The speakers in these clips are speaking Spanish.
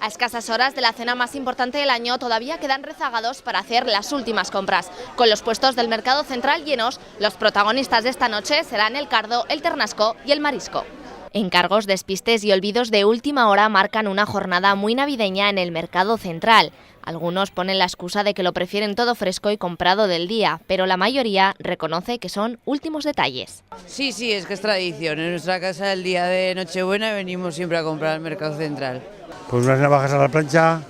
A escasas horas de la cena más importante del año todavía quedan rezagados para hacer las últimas compras. Con los puestos del mercado central llenos, los protagonistas de esta noche serán el cardo, el ternasco y el marisco. Encargos, despistes y olvidos de última hora marcan una jornada muy navideña en el mercado central. Algunos ponen la excusa de que lo prefieren todo fresco y comprado del día, pero la mayoría reconoce que son últimos detalles. Sí, es que es tradición. En nuestra casa el día de Nochebuena venimos siempre a comprar al mercado central. Pues unas navajas a la plancha,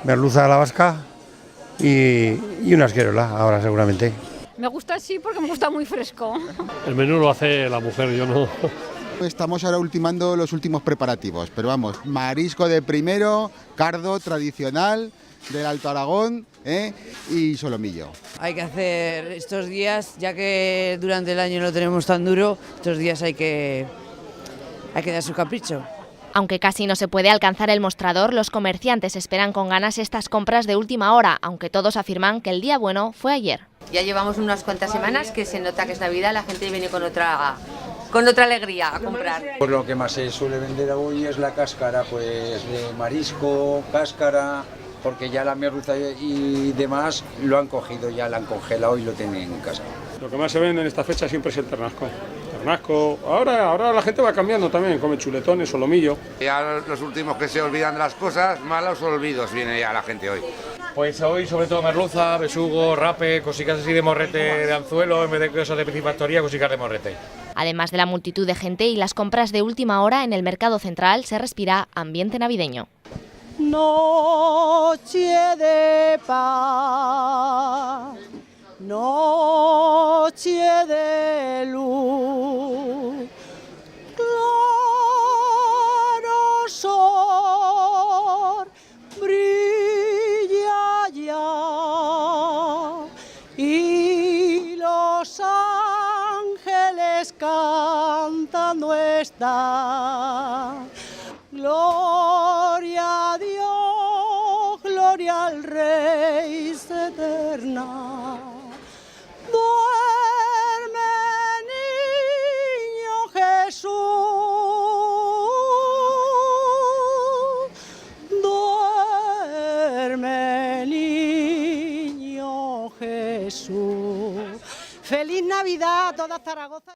merluza a la vasca y una esquerola ahora seguramente. Me gusta así porque me gusta muy fresco. El menú lo hace la mujer, yo no. Estamos ahora ultimando los últimos preparativos, pero vamos, marisco de primero, cardo tradicional del Alto Aragón y solomillo. Hay que hacer estos días, ya que durante el año no tenemos tan duro, estos días hay que dar su capricho. Aunque casi no se puede alcanzar el mostrador, los comerciantes esperan con ganas estas compras de última hora, aunque todos afirman que el día bueno fue ayer. Ya llevamos unas cuantas semanas que se nota que es Navidad, la gente viene con otra alegría a comprar. Pues lo que más se suele vender hoy es la cáscara, pues de marisco, cáscara, porque ya la merluza y demás lo han cogido, ya la han congelado y lo tienen en casa. Lo que más se vende en esta fecha siempre es el ternasco. Ahora la gente va cambiando también, come chuletones, solomillo. Ya los últimos que se olvidan de las cosas, malos olvidos viene ya la gente hoy. Pues hoy sobre todo merluza, besugo, rape, cositas así de morrete de anzuelo, en vez de cosas de piscifactoría, cositas de morrete. Además de la multitud de gente y las compras de última hora en el mercado central, se respira ambiente navideño. Noche de paz, noche de luz, claro sol, brilla ya y los ángeles cantando están. Gloria a Dios, gloria al Rey eterna. Duerme, niño Jesús, duerme, niño Jesús. Feliz Navidad a toda Zaragoza.